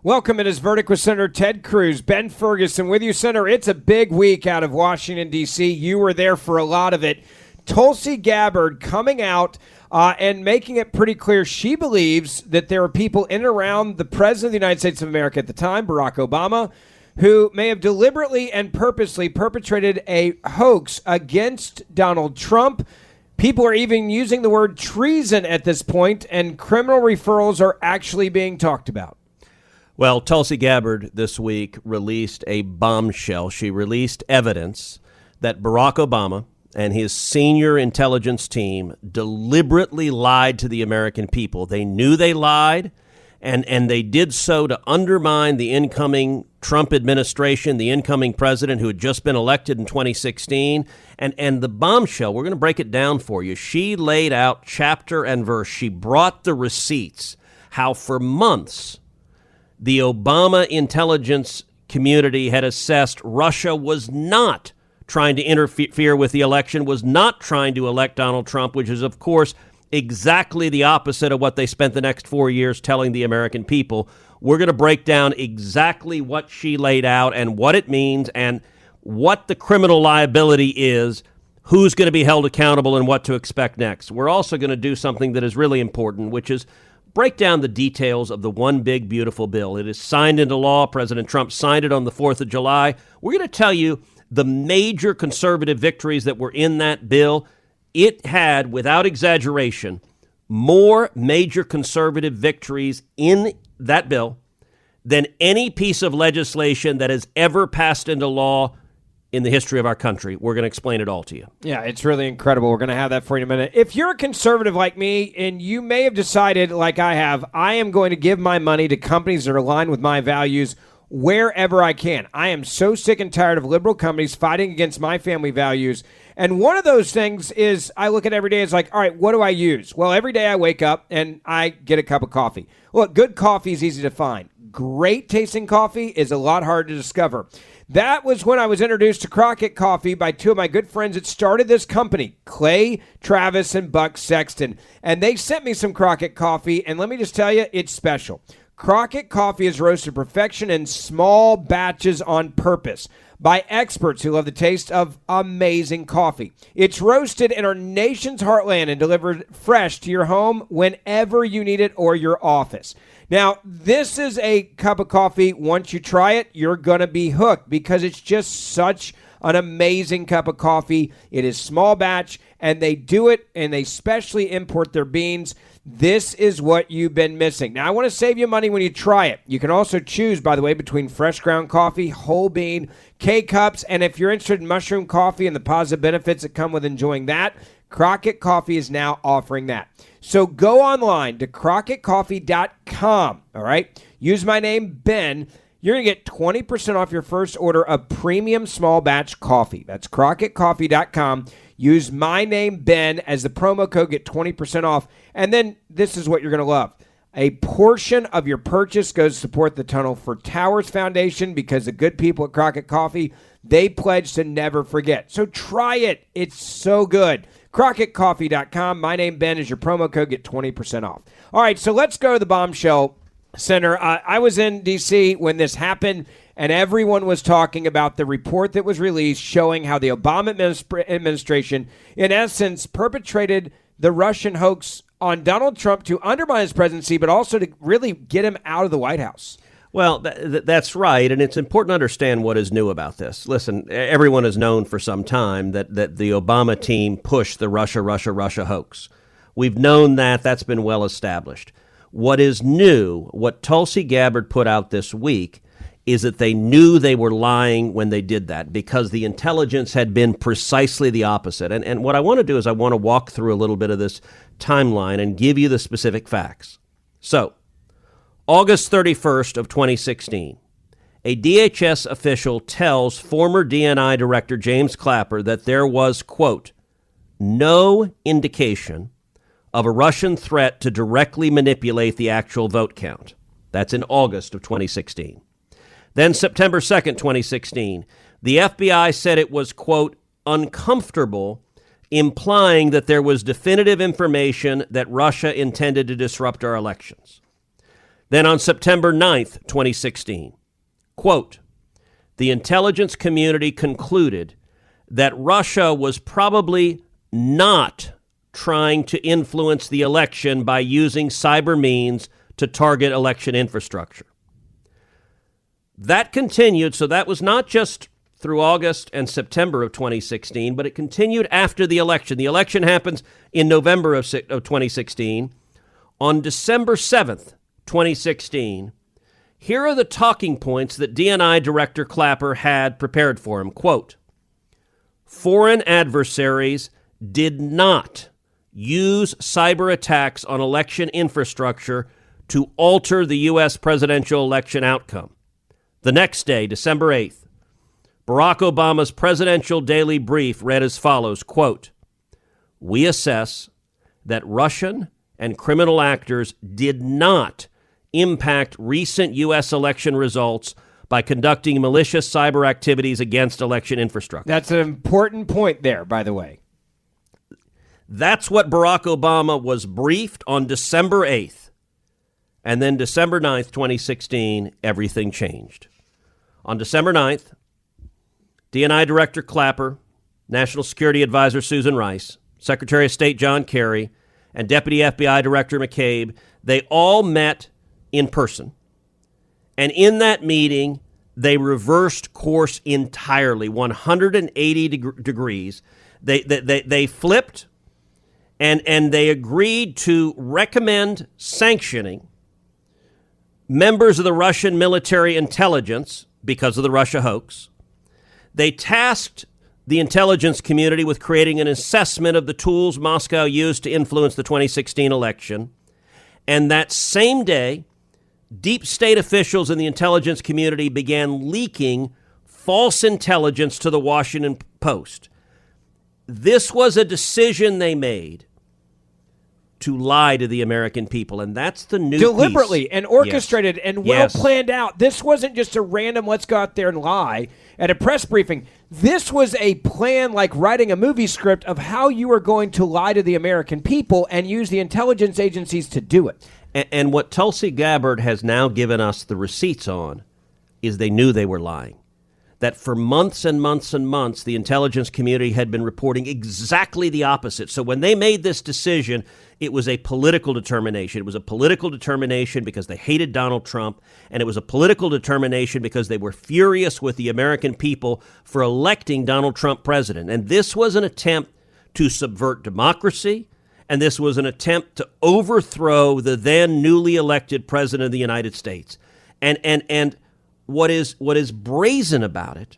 Welcome. It is Verdict with Senator Ted Cruz. Ben Ferguson with you, Senator. It's a big week out of Washington, D.C. You were there for a lot of it. Tulsi Gabbard coming out and making it pretty clear she believes that there are people in and around the President of the United States of America at the time, Barack Obama, who may have deliberately and purposely perpetrated a hoax against Donald Trump. People are even using the word treason at this point, and criminal referrals are actually being talked about. Well, Tulsi Gabbard this week released a bombshell. She released evidence that Barack Obama and his senior intelligence team deliberately lied to the American people. They knew they lied, and they did so to undermine the incoming Trump administration, the incoming president who had just been elected in 2016. And the bombshell, we're going to break it down for you. She laid out chapter and verse. She brought the receipts, how for months the Obama intelligence community had assessed Russia was not trying to interfere with the election, was not trying to elect Donald Trump, which is, of course, exactly the opposite of what they spent the next 4 years telling the American people. We're going to break down exactly what she laid out and what it means and what the criminal liability is, who's going to be held accountable, and what to expect next. We're also going to do something that is really important, which is break down the details of the one big, beautiful bill. It is signed into law. President Trump signed it on the 4th of July. We're going to tell you the major conservative victories that were in that bill. It had, without exaggeration, more major conservative victories in that bill than any piece of legislation that has ever passed into law in the history of our country. We're going to explain it all to you. Yeah, it's really incredible. We're going to have that for you in a minute. If you're a conservative like me, and you may have decided, like I have, I am going to give my money to companies that are aligned with my values wherever I can. I am so sick and tired of liberal companies fighting against my family values. And one of those things is I look at every day, it's like, all right, what do I use? Well, every day I wake up and I get a cup of coffee. Look, good coffee is easy to find. Great tasting coffee is a lot harder to discover. That was when I was introduced to Crockett Coffee by two of my good friends that started this company, Clay Travis and Buck Sexton. And they sent me some Crockett Coffee, and let me just tell you, it's special. Crockett Coffee is roasted perfection in small batches on purpose by experts who love the taste of amazing coffee. It's roasted in our nation's heartland and delivered fresh to your home whenever you need it or your office. Now, this is a cup of coffee. Once you try it, you're going to be hooked because it's just such an amazing cup of coffee. It is small batch, and they do it, and they specially import their beans. This is what you've been missing. Now, I want to save you money when you try it. You can also choose, by the way, between fresh ground coffee, whole bean, K-Cups, and if you're interested in mushroom coffee and the positive benefits that come with enjoying that, Crockett Coffee is now offering that. So go online to crockettcoffee.com, all right? Use my name, Ben. You're going to get 20% off your first order of premium small batch coffee. That's crockettcoffee.com. Use my name, Ben, as the promo code. Get 20% off. And then this is what you're going to love. A portion of your purchase goes to support the Tunnel for Towers Foundation because the good people at Crockett Coffee, they pledge to never forget. So try it. It's so good. crockettcoffee.com. My name, Ben, is your promo code. Get 20% off. All right, so let's go to the Bombshell Center. I was in D.C. when this happened, and everyone was talking about the report that was released showing how the Obama administration, in essence, perpetrated the Russian hoax on Donald Trump to undermine his presidency, but also to really get him out of the White House. Well, that's right, and it's important to understand what is new about this. Listen, everyone has known for some time that the Obama team pushed the Russia hoax. We've known that. That's been well established. What is new, what Tulsi Gabbard put out this week, is that they knew they were lying when they did that because the intelligence had been precisely the opposite. And what I want to do is I want to walk through a little bit of this timeline and give you the specific facts. So, August 31st of 2016, a DHS official tells former DNI Director James Clapper that there was, quote, no indication of a Russian threat to directly manipulate the actual vote count. That's in August of 2016. Then September 2nd, 2016, the FBI said it was, quote, uncomfortable, implying that there was definitive information that Russia intended to disrupt our elections. Then on September 9th, 2016, quote, the intelligence community concluded that Russia was probably not trying to influence the election by using cyber means to target election infrastructure. That continued, so that was not just through August and September of 2016, but it continued after the election. The election happens in November of 2016. On December 7th, 2016, here are the talking points that DNI Director Clapper had prepared for him. Quote, foreign adversaries did not use cyber attacks on election infrastructure to alter the U.S. presidential election outcome. The next day, December 8th, Barack Obama's presidential daily brief read as follows, quote, we assess that Russian and criminal actors did not impact recent U.S. election results by conducting malicious cyber activities against election infrastructure. That's an important point there, by the way. That's what Barack Obama was briefed on December 8th. And then December 9th, 2016, everything changed. On December 9th, DNI Director Clapper, National Security Advisor Susan Rice, Secretary of State John Kerry, and Deputy FBI Director McCabe, they all met in person. And in that meeting, they reversed course entirely, 180 degrees. They flipped, and they agreed to recommend sanctioning members of the Russian military intelligence because of the Russia hoax. They tasked the intelligence community with creating an assessment of the tools Moscow used to influence the 2016 election. And that same day, deep state officials in the intelligence community began leaking false intelligence to the Washington Post. This was a decision they made to lie to the American people, and that's the new deliberately piece. And orchestrated and well Yes. planned out. This wasn't just a random let's go out there and lie at a press briefing. This was a plan, like writing a movie script, of how you are going to lie to the American people and use the intelligence agencies to do it. And what Tulsi Gabbard has now given us the receipts on is they knew they were lying. That for months and months and months, the intelligence community had been reporting exactly the opposite. So when they made this decision, it was a political determination. It was a political determination because they hated Donald Trump, and it was a political determination because they were furious with the American people for electing Donald Trump president. And this was an attempt to subvert democracy, and this was an attempt to overthrow the then newly elected president of the United States. And what is brazen about it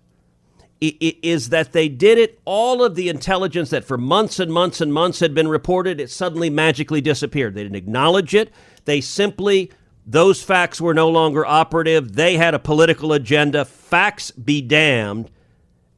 is that they did it, all of the intelligence that for months and months and months had been reported, it suddenly magically disappeared. They didn't acknowledge it. They simply, those facts were no longer operative. They had a political agenda. Facts be damned.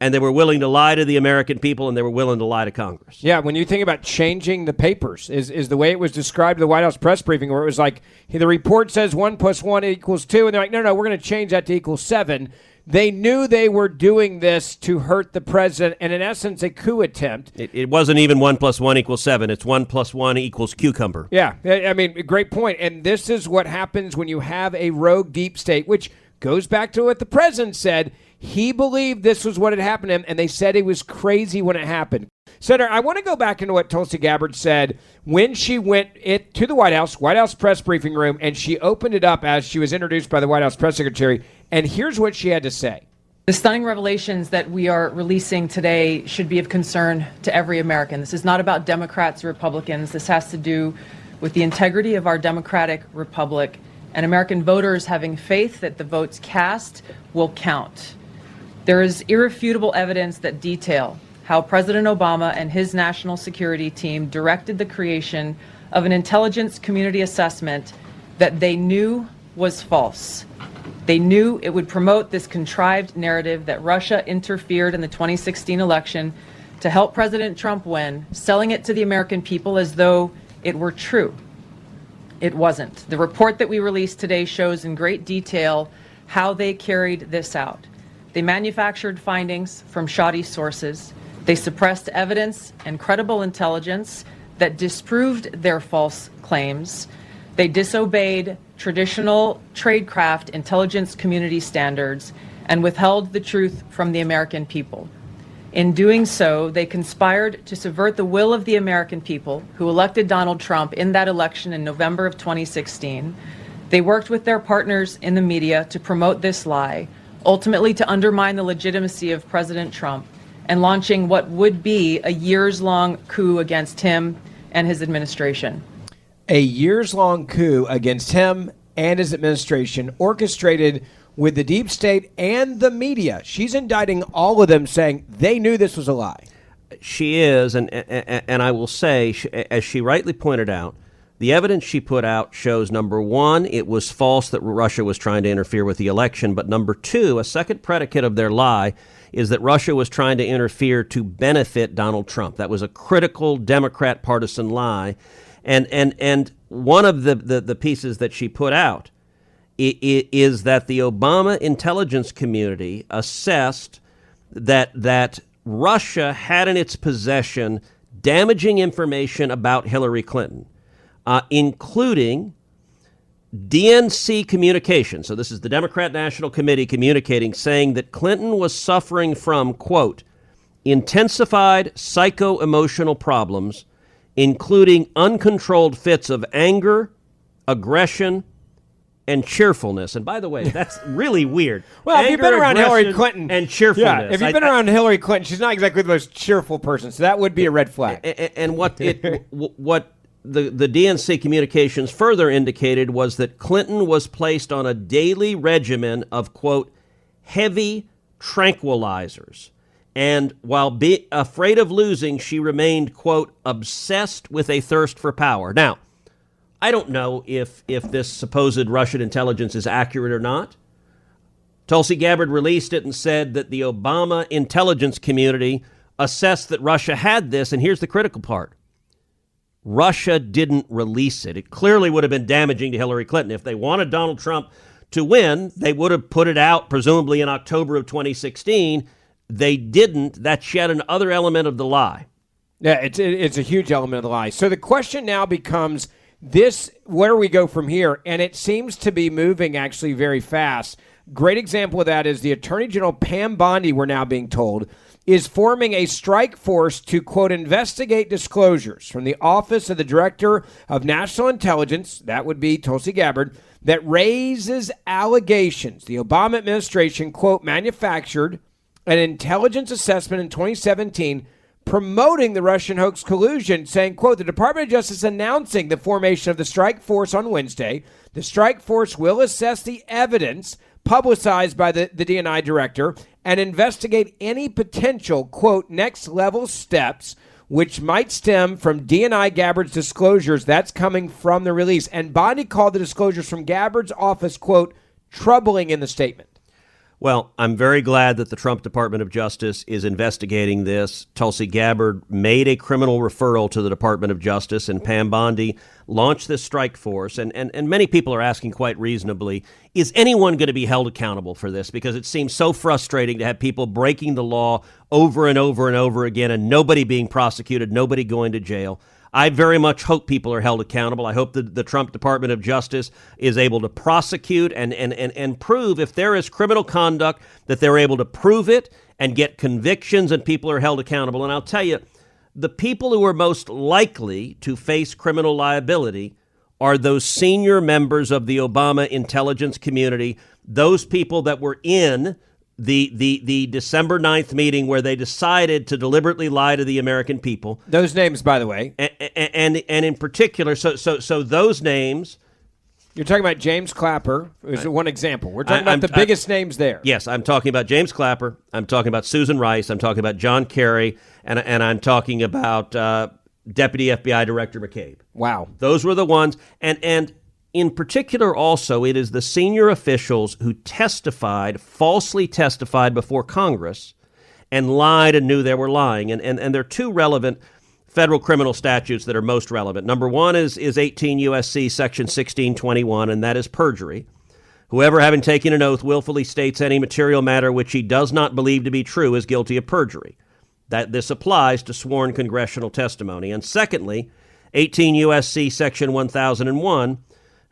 And they were willing to lie to the American people, and they were willing to lie to Congress. Yeah, when you think about changing the papers, is the way it was described at the White House press briefing, where it was like, the report says 1 + 1 = 2, and they're like, no, we're going to change that to equal 7. They knew they were doing this to hurt the president, and in essence, a coup attempt. It wasn't even 1 + 1 = 7. It's 1 + 1 = cucumber. Yeah, I mean, great point. And this is what happens when you have a rogue deep state, which goes back to what the president said. He believed this was what had happened to him, and they said it was crazy when it happened. Senator, I want to go back into what Tulsi Gabbard said when she went to the White House press briefing room, and she opened it up as she was introduced by the White House press secretary, and here's what she had to say. The stunning revelations that we are releasing today should be of concern to every American. This is not about Democrats or Republicans. This has to do with the integrity of our democratic republic and American voters having faith that the votes cast will count. There is irrefutable evidence that detail how President Obama and his national security team directed the creation of an intelligence community assessment that they knew was false. They knew it would promote this contrived narrative that Russia interfered in the 2016 election to help President Trump win, selling it to the American people as though it were true. It wasn't. The report that we released today shows in great detail how they carried this out. They manufactured findings from shoddy sources. They suppressed evidence and credible intelligence that disproved their false claims. They disobeyed traditional tradecraft intelligence community standards and withheld the truth from the American people. In doing so, they conspired to subvert the will of the American people who elected Donald Trump in that election in November of 2016. They worked with their partners in the media to promote this lie, ultimately to undermine the legitimacy of President Trump and launching what would be a years-long coup against him and his administration. A years-long coup against him and his administration, orchestrated with the deep state and the media. She's indicting all of them, saying they knew this was a lie. She is, and I will say, as she rightly pointed out, the evidence she put out shows, number one, it was false that Russia was trying to interfere with the election, but number two, a second predicate of their lie is that Russia was trying to interfere to benefit Donald Trump. That was a critical Democrat partisan lie. And one of the pieces that she put out is that the Obama intelligence community assessed that Russia had in its possession damaging information about Hillary Clinton, including DNC communication. So this is the Democrat National Committee communicating, saying that Clinton was suffering from, quote, intensified psycho-emotional problems, including uncontrolled fits of anger, aggression, and cheerfulness. And by the way, that's really weird. Well, if you've been around Hillary Clinton and cheerfulness, yeah, if you've been around Hillary Clinton, she's not exactly the most cheerful person, so that would be a red flag. And what the DNC communications further indicated was that Clinton was placed on a daily regimen of, quote, heavy tranquilizers. And while afraid of losing, she remained, quote, obsessed with a thirst for power. Now, I don't know if this supposed Russian intelligence is accurate or not. Tulsi Gabbard released it and said that the Obama intelligence community assessed that Russia had this, and here's the critical part. Russia didn't release it. It clearly would have been damaging to Hillary Clinton. If they wanted Donald Trump to win, they would have put it out, presumably in October of 2016. They didn't. That's yet another element of the lie. Yeah, it's a huge element of the lie. So the question now becomes this: where we go from here? And it seems to be moving actually very fast. Great example of that is the Attorney General Pam Bondi, we're now being told, is forming a strike force to, quote, investigate disclosures from the Office of the Director of National Intelligence, that would be Tulsi Gabbard, that raises allegations the Obama administration, quote, manufactured an intelligence assessment in 2017 promoting the Russian hoax collusion, saying, quote, the Department of Justice announcing the formation of the strike force on Wednesday. The strike force will assess the evidence publicized by the DNI director and investigate any potential, quote, next level steps which might stem from DNI Gabbard's disclosures. That's coming from the release. And Bondi called the disclosures from Gabbard's office, quote, troubling in the statement. Well, I'm very glad that the Trump Department of Justice is investigating this. Tulsi Gabbard made a criminal referral to the Department of Justice, and Pam Bondi launched this strike force. And many people are asking quite reasonably, is anyone going to be held accountable for this? Because it seems so frustrating to have people breaking the law over and over and over again and nobody being prosecuted, nobody going to jail. I very much hope people are held accountable. I hope that the Trump Department of Justice is able to prosecute and prove, if there is criminal conduct, that they're able to prove it and get convictions and people are held accountable. And I'll tell you, the people who are most likely to face criminal liability are those senior members of the Obama intelligence community, those people that were in the December 9th meeting where they decided to deliberately lie to the American people. Those names, by the way. And in particular, so those names. You're talking about James Clapper, is one example. We're talking about the biggest names there. Yes, I'm talking about James Clapper. I'm talking about Susan Rice. I'm talking about John Kerry. And I'm talking about Deputy FBI Director McCabe. Wow. Those were the ones. And in particular, also, it is the senior officials who falsely testified before Congress and lied and knew they were lying. And there are two relevant federal criminal statutes that are most relevant. Number one is 18 U.S.C. Section 1621, and that is perjury. Whoever, having taken an oath, willfully states any material matter which he does not believe to be true is guilty of perjury. That this applies to sworn congressional testimony. And secondly, 18 U.S.C. Section 1001,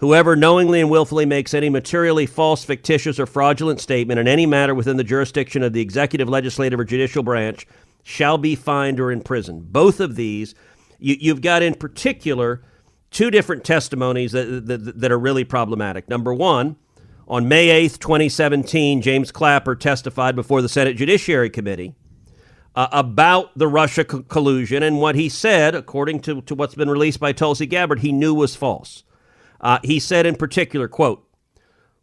Whoever knowingly and willfully makes any materially false, fictitious, or fraudulent statement in any matter within the jurisdiction of the executive, legislative, or judicial branch shall be fined or imprisoned. Both of these, you've got in particular two different testimonies that are really problematic. Number one, on May 8th, 2017, James Clapper testified before the Senate Judiciary Committee about the Russia collusion, and what he said, according to what's been released by Tulsi Gabbard, he knew was false. He said in particular, quote,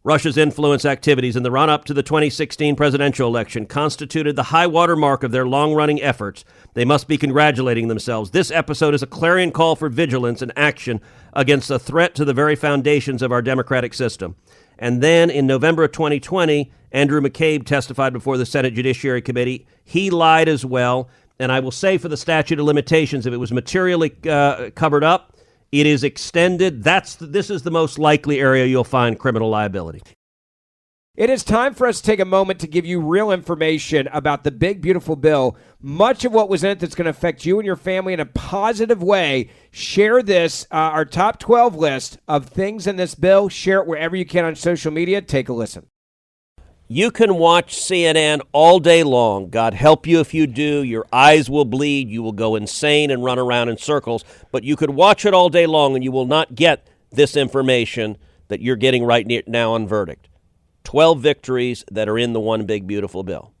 Russia's influence activities in the run-up to the 2016 presidential election constituted the high-water mark of their long-running efforts. They must be congratulating themselves. This episode is a clarion call for vigilance and action against a threat to the very foundations of our democratic system. And then in November of 2020, Andrew McCabe testified before the Senate Judiciary Committee. He lied as well. And I will say for the statute of limitations, if it was materially covered up, it is extended. This is the most likely area you'll find criminal liability. It is time for us to take a moment to give you real information about the big, beautiful bill. Much of what was in it that's going to affect you and your family in a positive way. Share this, our top 12 list of things in this bill. Share it wherever you can on social media. Take a listen. You can watch CNN all day long. God help you if you do. Your eyes will bleed. You will go insane and run around in circles. But you could watch it all day long and you will not get this information that you're getting right now on verdict. 12 victories that are in the one big beautiful bill.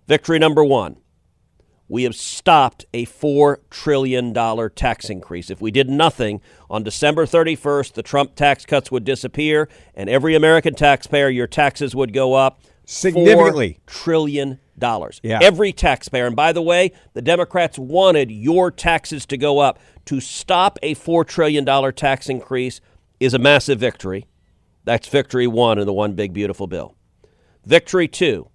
Victory number one. We have stopped a $4 trillion tax increase. If we did nothing, on December 31st, the Trump tax cuts would disappear, and every American taxpayer, your taxes would go up significantly. $4 trillion. Yeah. Every taxpayer. And by the way, the Democrats wanted your taxes to go up. To stop a $4 trillion tax increase is a massive victory. That's victory one in the one big beautiful bill. Victory two,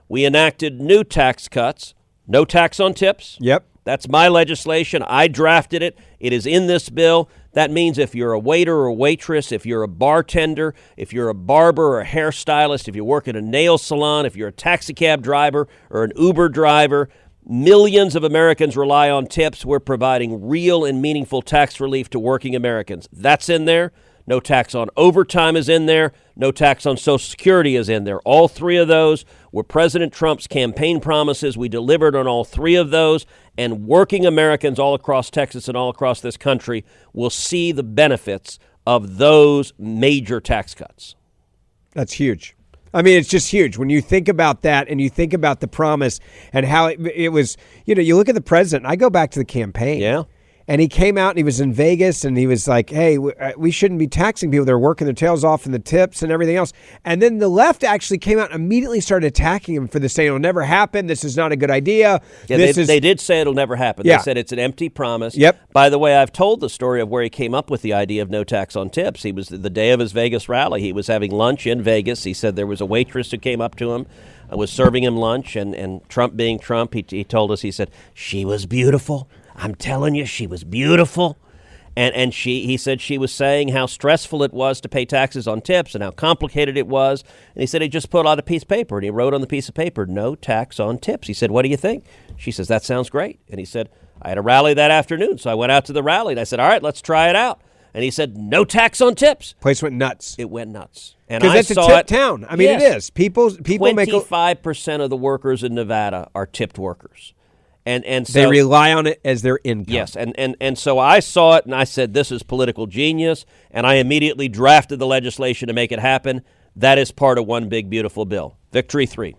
we enacted new tax cuts. No tax on tips. Yep. That's my legislation. I drafted it. It is in this bill. That means if you're a waiter or a waitress, if you're a bartender, if you're a barber or a hairstylist, if you work at a nail salon, if you're a taxi cab driver or an Uber driver, millions of Americans rely on tips. We're providing real and meaningful tax relief to working Americans. That's in there. No tax on overtime is in there. No tax on Social Security is in there. All three of those were President Trump's campaign promises. We delivered on all three of those. And working Americans all across Texas and all across this country will see the benefits of those major tax cuts. That's huge. I mean, it's just huge. When you think about that and you think about the promise and how it was, you look at the president. I go back to the campaign. Yeah. And he came out and he was in Vegas and he was like, hey, we shouldn't be taxing people. They're working their tails off in the tips and everything else. And then the left actually came out and immediately started attacking him for this, saying it'll never happen. This is not a good idea. Yeah, they did say it'll never happen. Yeah. They said it's an empty promise. Yep. By the way, I've told the story of where he came up with the idea of no tax on tips. He was the day of his Vegas rally. He was having lunch in Vegas. He said there was a waitress who came up to him, was serving him lunch, and Trump being Trump, he told us, he said, she was beautiful. I'm telling you, she was beautiful. And he said she was saying how stressful it was to pay taxes on tips and how complicated it was. And he said he just put out a piece of paper and he wrote on the piece of paper, no tax on tips. He said, what do you think? She says, that sounds great. And he said, I had a rally that afternoon. So I went out to the rally and I said, all right, let's try it out. And he said, no tax on tips. Place went nuts. It went nuts. And because that's a tip town. I mean, yes, it is. People 25% of the workers in Nevada are tipped workers. And so they rely on it as their income. Yes, and so I saw it and I said, this is political genius, and I immediately drafted the legislation to make it happen. That is part of one big beautiful bill. Victory three,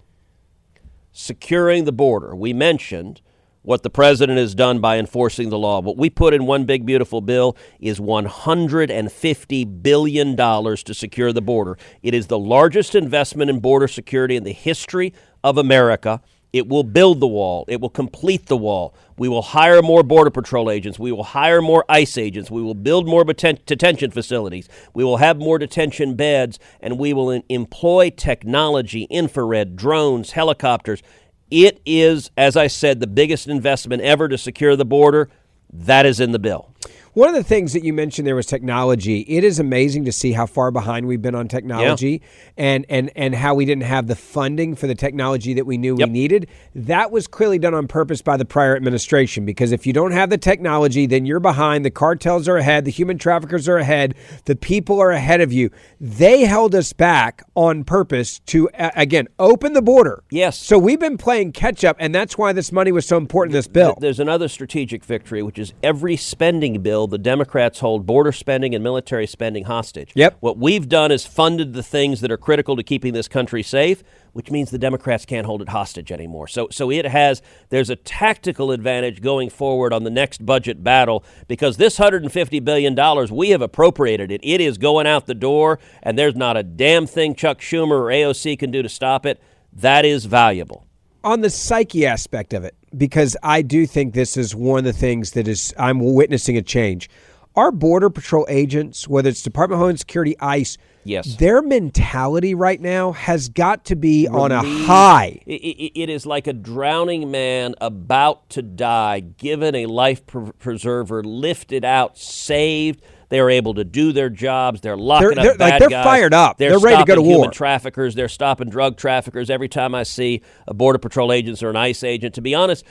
securing the border. We mentioned what the president has done by enforcing the law. What we put in one big beautiful bill is $150 billion to secure the border. It is the largest investment in border security in the history of America. It will build the wall. It will complete the wall. We will hire more Border Patrol agents. We will hire more ICE agents. We will build more detention facilities. We will have more detention beds, and we will employ technology, infrared, drones, helicopters. It is, as I said, the biggest investment ever to secure the border. That is in the bill. One of the things that you mentioned there was technology. It is amazing to see how far behind we've been on technology and how we didn't have the funding for the technology that we knew we needed. That was clearly done on purpose by the prior administration, because if you don't have the technology, then you're behind. The cartels are ahead. The human traffickers are ahead. The people are ahead of you. They held us back on purpose to, again, open the border. Yes. So we've been playing catch up, and that's why this money was so important in this bill. There's another strategic victory, which is every spending bill, the Democrats hold border spending and military spending hostage. Yep. What we've done is funded the things that are critical to keeping this country safe, which means the Democrats can't hold it hostage anymore. So there's a tactical advantage going forward on the next budget battle, because this $150 billion, we have appropriated it. It is going out the door, and there's not a damn thing Chuck Schumer or AOC can do to stop it. That is valuable. On the psyche aspect of it, because I do think this is one of the things that is, I'm witnessing a change. Our Border Patrol agents, whether it's Department of Homeland Security, ICE, yes, their mentality right now has got to be on a high. It is like a drowning man about to die, given a life preserver, lifted out, saved. They are able to do their jobs. They're locking up bad guys. They're fired up. They're ready to stopping go to war. Human traffickers. They're stopping drug traffickers. Every time I see a Border Patrol agent or an ICE agent, to be honest,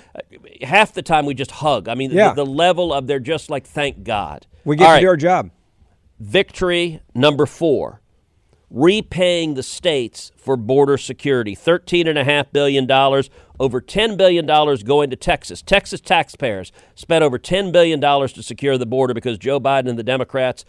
half the time we just hug. I mean, the level of they're just like, thank God. We get to do our job. Victory number 4. Repaying the states for border security. $13.5 billion, over $10 billion going to Texas. Texas taxpayers spent over $10 billion to secure the border because Joe Biden and the Democrats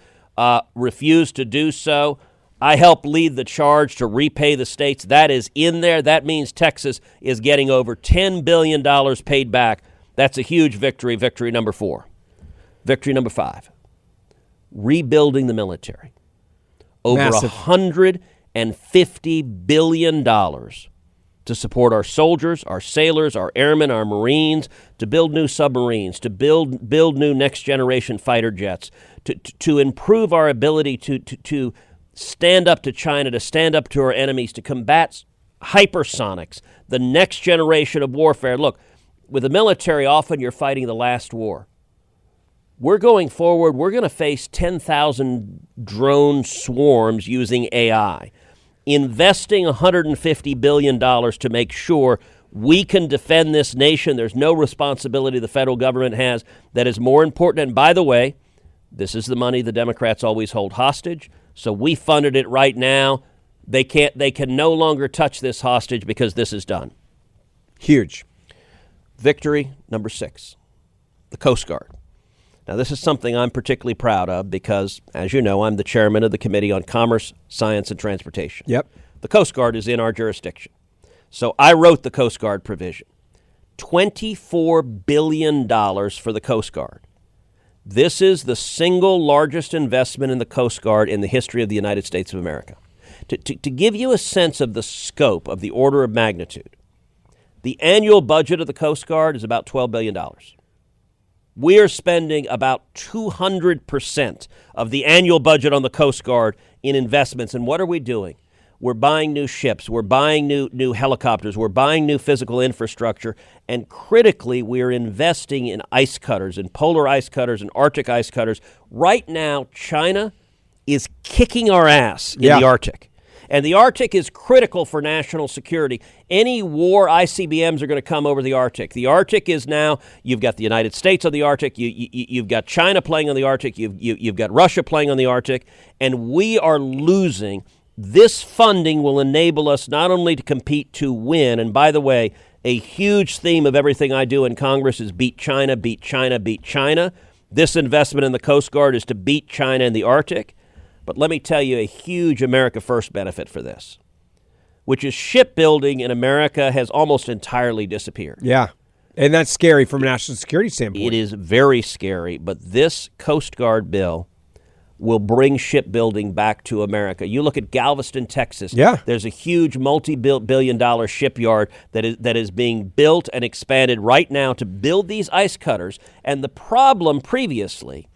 refused to do so. I helped lead the charge to repay the states. That is in there. That means Texas is getting over $10 billion paid back. That's a huge victory. Victory number 4. Victory number 5. Rebuilding the military. Over $150 billion to support our soldiers, our sailors, our airmen, our Marines, to build new submarines, to build new next-generation fighter jets, to improve our ability to stand up to China, to stand up to our enemies, to combat hypersonics, the next generation of warfare. Look, with the military, often you're fighting the last war. We're going forward, we're going to face 10,000 drone swarms using AI, investing $150 billion to make sure we can defend this nation. There's no responsibility the federal government has that is more important. And by the way, this is the money the Democrats always hold hostage. So we funded it right now. They can no longer touch this hostage because this is done. Huge. Victory number 6, the Coast Guard. Now, this is something I'm particularly proud of because, as you know, I'm the chairman of the Committee on Commerce, Science, and Transportation. Yep. The Coast Guard is in our jurisdiction. So I wrote the Coast Guard provision. $24 billion for the Coast Guard. This is the single largest investment in the Coast Guard in the history of the United States of America. To give you a sense of the scope of the order of magnitude, the annual budget of the Coast Guard is about $12 billion. We are spending about 200% of the annual budget on the Coast Guard in investments. And what are we doing? We're buying new ships. We're buying new helicopters. We're buying new physical infrastructure. And critically, we are investing in ice cutters, in polar ice cutters, and Arctic ice cutters. Right now, China is kicking our ass in the Arctic. And the Arctic is critical for national security. Any war, ICBMs are going to come over the Arctic. The Arctic is now, you've got the United States on the Arctic, you've got China playing on the Arctic, you've got Russia playing on the Arctic, and we are losing. This funding will enable us not only to compete to win, and by the way, a huge theme of everything I do in Congress is beat China, beat China, beat China. This investment in the Coast Guard is to beat China in the Arctic. But let me tell you a huge America First benefit for this, which is shipbuilding in America has almost entirely disappeared. Yeah, and that's scary from a national security standpoint. It is very scary, but this Coast Guard bill will bring shipbuilding back to America. You look at Galveston, Texas. Yeah. There's a huge multi-billion-dollar shipyard that is being built and expanded right now to build these ice cutters. And the problem previously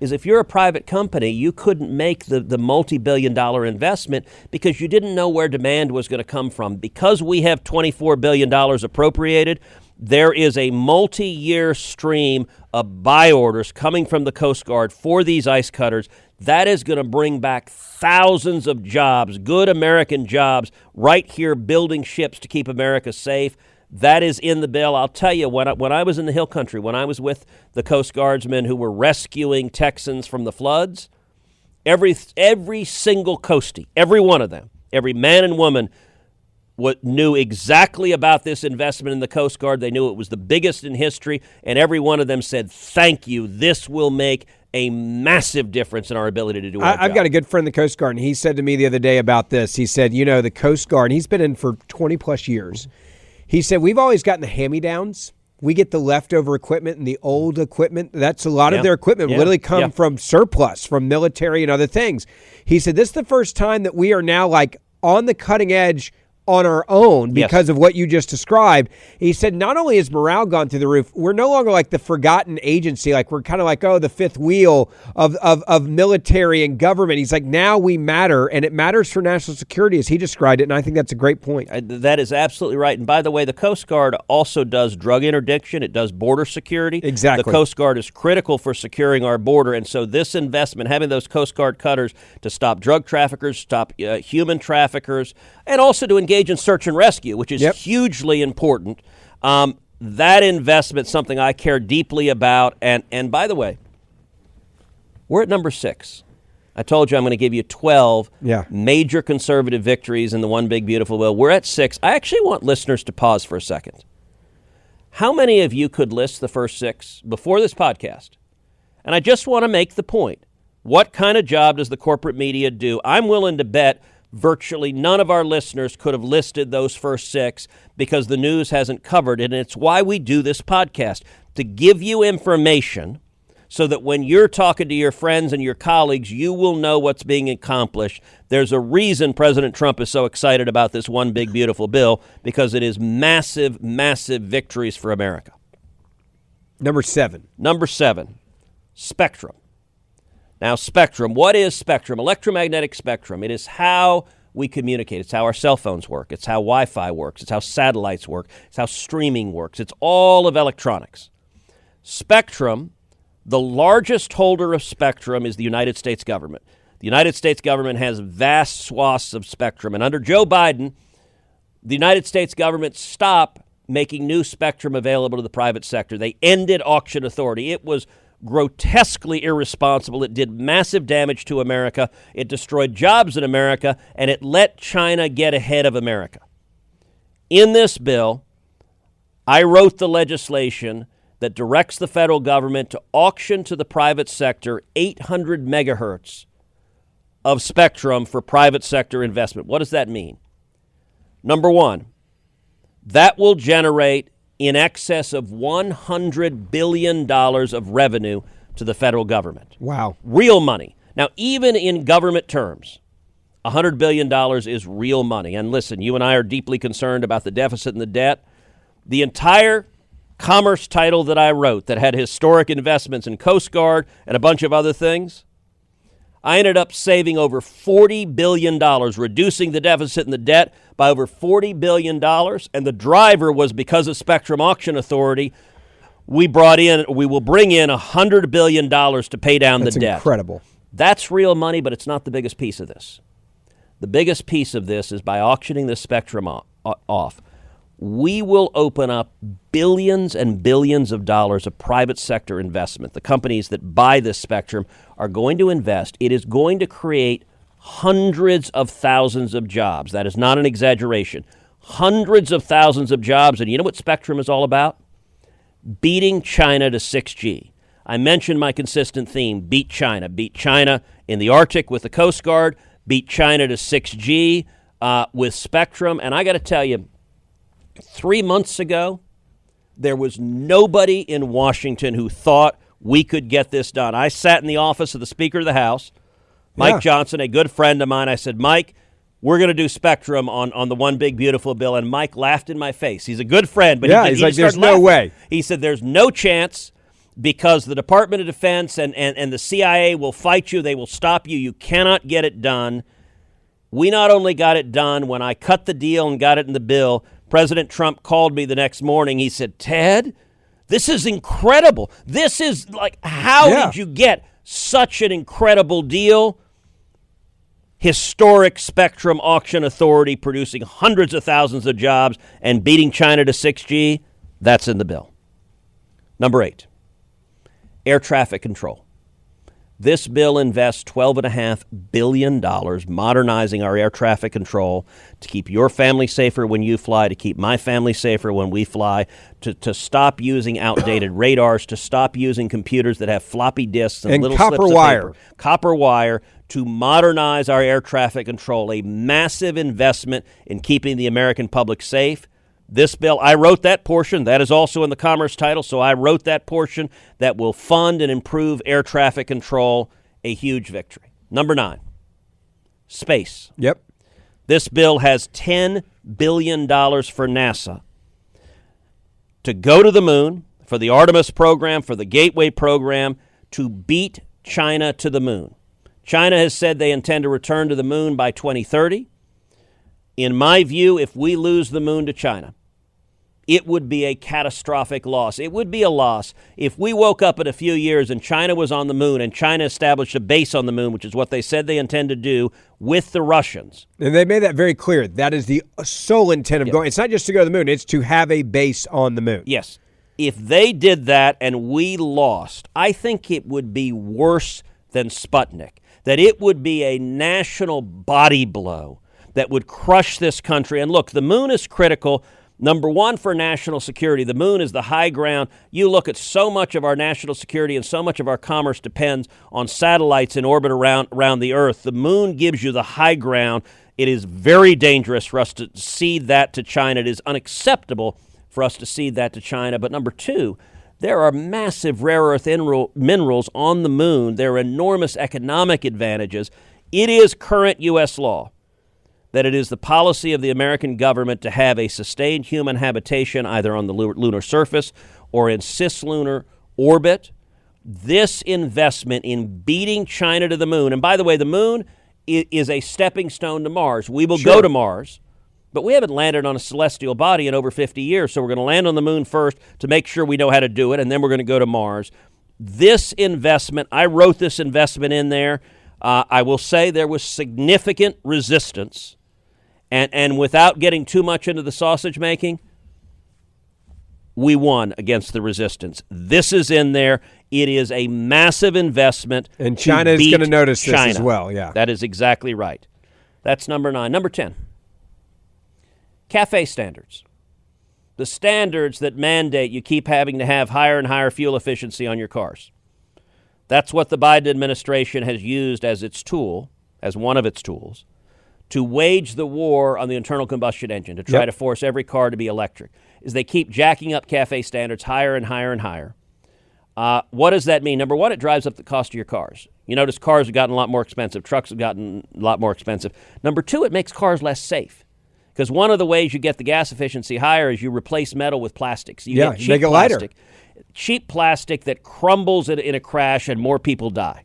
is if you're a private company, you couldn't make the multi-billion-dollar investment because you didn't know where demand was going to come from. Because we have $24 billion appropriated, there is a multi-year stream of buy orders coming from the Coast Guard for these ice cutters. That is going to bring back thousands of jobs, good American jobs, right here building ships to keep America safe. That is in the bill. I'll tell you, when I was in the Hill Country, when I was with the Coast Guardsmen who were rescuing Texans from the floods, every single coastie, every one of them, every man and woman knew exactly about this investment in the Coast Guard. They knew it was the biggest in history, and every one of them said, thank you, this will make a massive difference in our ability to do our job. I've got a good friend in the Coast Guard, and he said to me the other day about this. He said, the Coast Guard, and he's been in for 20-plus years. He said, we've always gotten the hand-me-downs. We get the leftover equipment and the old equipment. That's a lot of their equipment literally come from surplus, from military and other things. He said, this is the first time that we are now like on the cutting edge on our own because of what you just described. He said, not only has morale gone through the roof, we're no longer like the forgotten agency. Like we're kind of like, the fifth wheel of military and government. He's like, now we matter, and it matters for national security as he described it. And I think that's a great point. That is absolutely right. And by the way, the Coast Guard also does drug interdiction. It does border security. Exactly. The Coast Guard is critical for securing our border. And so this investment, having those Coast Guard cutters to stop drug traffickers, stop human traffickers, and also to engage in search and rescue, which is hugely important. That investment is something I care deeply about. And by the way, we're at number 6. I told you I'm going to give you 12 major conservative victories in the One Big Beautiful Bill. We're at 6. I actually want listeners to pause for a second. How many of you could list the first 6 before this podcast? And I just want to make the point. What kind of job does the corporate media do? I'm willing to bet virtually none of our listeners could have listed those first 6 because the news hasn't covered it. And it's why we do this podcast, to give you information so that when you're talking to your friends and your colleagues, you will know what's being accomplished. There's a reason President Trump is so excited about this One Big Beautiful Bill, because it is massive, massive victories for America. Number 7, spectrum. Now, spectrum, what is spectrum? Electromagnetic spectrum. It is how we communicate. It's how our cell phones work. It's how Wi-Fi works. It's how satellites work. It's how streaming works. It's all of electronics. Spectrum, the largest holder of spectrum is the United States government. The United States government has vast swaths of spectrum. And under Joe Biden, the United States government stopped making new spectrum available to the private sector. They ended auction authority. It was grotesquely irresponsible. It did massive damage to America. It destroyed jobs in America, and it let China get ahead of America. In this bill, I wrote the legislation that directs the federal government to auction to the private sector 800 megahertz of spectrum for private sector investment. What does that mean? Number one, that will generate in excess of $100 billion of revenue to the federal government. Wow. Real money. Now, even in government terms, $100 billion is real money. And listen, you and I are deeply concerned about the deficit and the debt. The entire commerce title that I wrote that had historic investments in Coast Guard and a bunch of other things, I ended up saving over $40 billion, reducing the deficit and the debt by over $40 billion. And the driver was because of Spectrum Auction Authority. We will bring in $100 billion to pay down the debt. That's incredible. That's real money, but it's not the biggest piece of this. The biggest piece of this is by auctioning this spectrum off, we will open up billions and billions of dollars of private sector investment. The companies that buy this spectrum are going to invest. It is going to create hundreds of thousands of jobs. That is not an exaggeration. Hundreds of thousands of jobs. And you know what spectrum is all about? Beating China to 6G. I mentioned my consistent theme, beat China. Beat China in the Arctic with the Coast Guard. Beat China to 6G with spectrum. And I got to tell you, 3 months ago, there was nobody in Washington who thought we could get this done. I sat in the office of the Speaker of the House, Mike Johnson, a good friend of mine. I said, Mike, we're going to do spectrum on the One Big Beautiful Bill. And Mike laughed in my face. He's a good friend, but he's like, there's no way. He said, there's no chance. because the Department of Defense and the CIA will fight you. They will stop you. You cannot get it done. We not only got it done, when I cut the deal and got it in the bill, President Trump called me the next morning. He said, Ted, this is incredible. This is like, how did you get such an incredible deal? Historic spectrum auction authority producing hundreds of thousands of jobs and beating China to 6G. That's in the bill. Number 8, air traffic control. This bill invests $12.5 billion modernizing our air traffic control to keep your family safer when you fly, to keep my family safer when we fly, to stop using outdated radars, to stop using computers that have floppy disks and little copper slips wire. of paper. Copper wire, to modernize our air traffic control, a massive investment in keeping the American public safe. This bill, I wrote that portion. That is also in the Commerce title, so I wrote that portion that will fund and improve air traffic control, a huge victory. Number 9, space. Yep. This bill has $10 billion for NASA to go to the moon, for the Artemis program, for the Gateway program, to beat China to the moon. China has said they intend to return to the moon by 2030. In my view, if we lose the moon to China, it would be a catastrophic loss. It would be a loss if we woke up in a few years and China was on the moon and China established a base on the moon, which is what they said they intend to do with the Russians. And they made that very clear. That is the sole intent of going. It's not just to go to the moon. It's to have a base on the moon. Yes. If they did that and we lost, I think it would be worse than Sputnik, that it would be a national body blow that would crush this country. And look, the moon is critical. Number one, for national security. The moon is the high ground. You look at so much of our national security and so much of our commerce depends on satellites in orbit around the Earth. The moon gives you the high ground. It is very dangerous for us to cede that to China. It is unacceptable for us to cede that to China. But number 2, there are massive rare earth minerals on the moon. There are enormous economic advantages. It is current U.S. law that it is the policy of the American government to have a sustained human habitation either on the lunar surface or in cislunar orbit. This investment in beating China to the moon, and by the way, the moon is a stepping stone to Mars. We will go to Mars, but we haven't landed on a celestial body in over 50 years, so we're going to land on the moon first to make sure we know how to do it, and then we're going to go to Mars. This investment, I wrote this investment in there. I will say there was significant resistance. And without getting too much into the sausage making, we won against the resistance. This is in there. It is a massive investment. And China is going to notice this China as well. Yeah, that is exactly right. That's number 9. Number 10, CAFE standards. The standards that mandate you keep having to have higher and higher fuel efficiency on your cars. That's what the Biden administration has used as its tool, as one of its tools, to wage the war on the internal combustion engine, to try to force every car to be electric, is they keep jacking up CAFE standards higher and higher and higher. What does that mean? Number 1, it drives up the cost of your cars. You notice cars have gotten a lot more expensive. Trucks have gotten a lot more expensive. Number 2, it makes cars less safe. Because one of the ways you get the gas efficiency higher is you replace metal with plastics. You get cheap make it plastic, lighter. Cheap plastic that crumbles in a crash and more people die.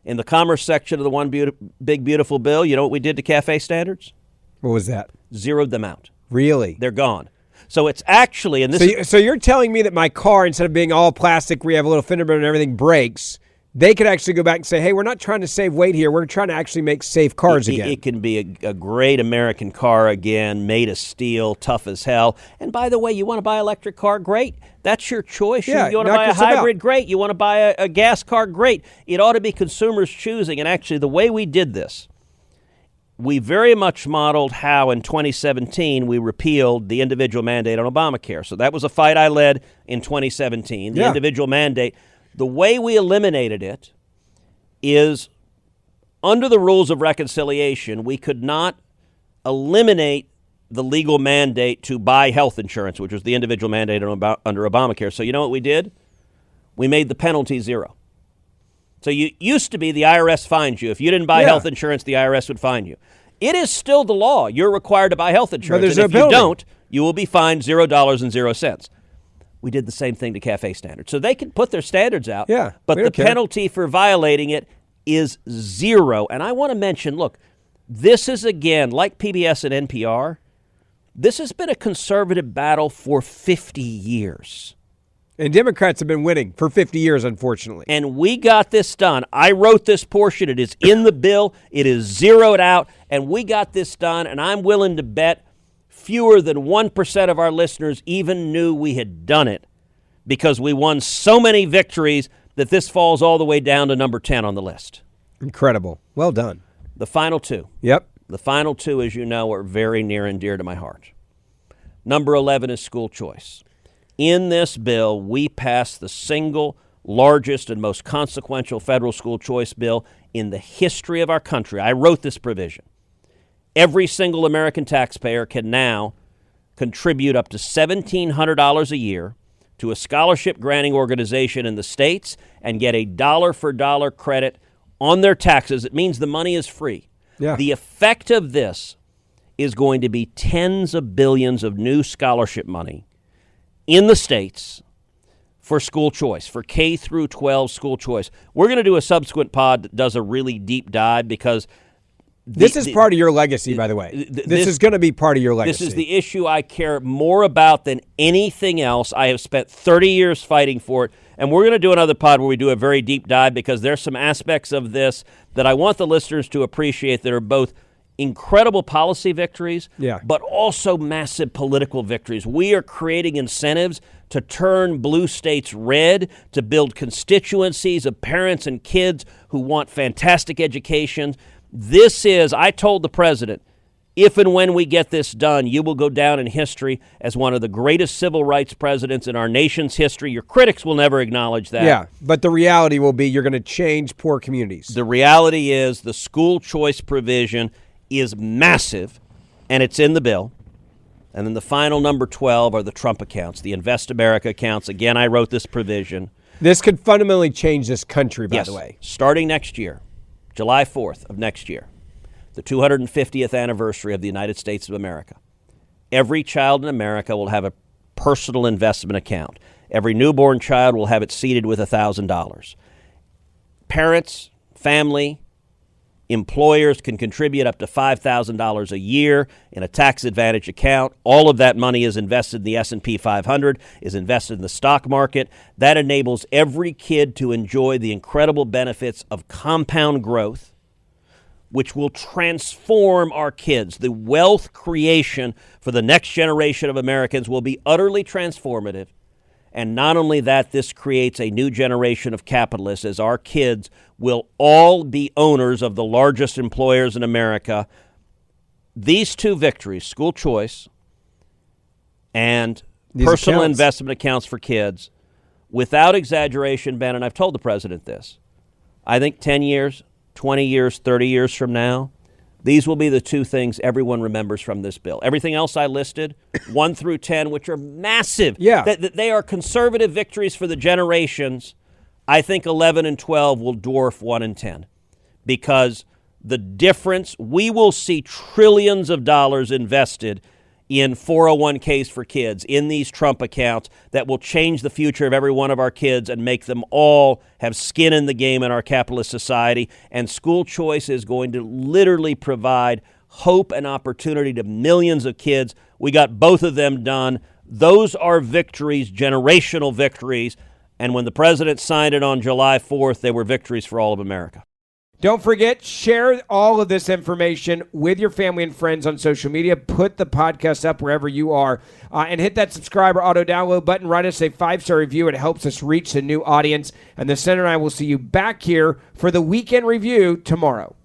In the commerce section of the One Big Beautiful Bill, you know what we did to CAFE standards? What was that? Zeroed them out. Really? They're gone. So it's actually, and this so you're telling me that my car, instead of being all plastic where you have a little fender bender and everything breaks, they could actually go back and say, hey, we're not trying to save weight here. We're trying to actually make safe cars again. It can be a great American car again, made of steel, tough as hell. And by the way, you want to buy an electric car? Great. That's your choice. Yeah, you want to buy a hybrid? Great. You want to buy a gas car? Great. It ought to be consumers choosing. And actually, the way we did this, we very much modeled how in 2017 we repealed the individual mandate on Obamacare. So that was a fight I led in 2017, the individual mandate. The way we eliminated it is under the rules of reconciliation, we could not eliminate the legal mandate to buy health insurance, which was the individual mandate under Obamacare. So you know what we did? We made the penalty 0. So you used to be the IRS fines you. If you didn't buy health insurance, the IRS would fine you. It is still the law. You're required to buy health insurance. And if you don't, you will be fined $0.00. we did the same thing to cafe standards. So they can put their standards out, Yeah, but we the don't care. penalty for violating it is 0. And I want to mention, look, this is, again, like PBS and NPR, this has been a conservative battle for 50 years. And Democrats have been winning for 50 years, unfortunately. And we got this done. I wrote this portion. It is in the bill. It is zeroed out. And we got this done. And I'm willing to bet fewer than 1% of our listeners even knew we had done it, because we won so many victories that this falls all the way down to number 10 on the list. Incredible. Well done. The final two. Yep. The final two, as you know, are very near and dear to my heart. Number 11 is school choice. In this bill, we passed the single largest and most consequential federal school choice bill in the history of our country. I wrote this provision. Every single American taxpayer can now contribute up to $1,700 a year to a scholarship-granting organization in the states and get a dollar-for-dollar credit on their taxes. It means the money is free. Yeah. The effect of this is going to be tens of billions of new scholarship money in the states for school choice, for K through 12 school choice. We're going to do a subsequent pod that does a really deep dive, because This is part of your legacy, by the way. This is going to be part of your legacy. This is the issue I care more about than anything else. I have spent 30 years fighting for it, and we're going to do another pod where we do a very deep dive, because there's some aspects of this that I want the listeners to appreciate that are both incredible policy victories, but also massive political victories. We are creating incentives to turn blue states red, to build constituencies of parents and kids who want fantastic education. This is, I told the president, if and when we get this done, you will go down in history as one of the greatest civil rights presidents in our nation's history. Your critics will never acknowledge that. Yeah, but the reality will be you're going to change poor communities. The reality is the school choice provision is massive, and it's in the bill. And then the final number 12 are the Trump accounts, the Invest America accounts. Again, I wrote this provision. This could fundamentally change this country, by the way. Starting next year, July 4th of next year, the 250th anniversary of the United States of America. Every child in America will have a personal investment account. Every newborn child will have it seeded with $1,000. Parents, family, employers can contribute up to $5,000 a year in a tax-advantaged account. All of that money is invested in the S&P 500, is invested in the stock market. That enables every kid to enjoy the incredible benefits of compound growth, which will transform our kids. The wealth creation for the next generation of Americans will be utterly transformative. And not only that, this creates a new generation of capitalists, as our kids will all be owners of the largest employers in America. These two victories, school choice and personal investment accounts for kids, without exaggeration, Ben, and I've told the president this, I think 10 years, 20 years, 30 years from now, these will be the two things everyone remembers from this bill. Everything else I listed, 1 through 10, which are massive. Yeah. They are conservative victories for the generations. I think 11 and 12 will dwarf 1 and 10, because the difference, we will see trillions of dollars invested in 401ks for kids, in these Trump accounts that will change the future of every one of our kids and make them all have skin in the game in our capitalist society. And school choice is going to literally provide hope and opportunity to millions of kids. We got both of them done. Those are victories, generational victories. And when the president signed it on July 4th, they were victories for all of America. Don't forget, share all of this information with your family and friends on social media. Put the podcast up wherever you are. And hit that subscribe or auto-download button. Write us a 5-star review. It helps us reach a new audience. And the Senator and I will see you back here for the Weekend Review tomorrow.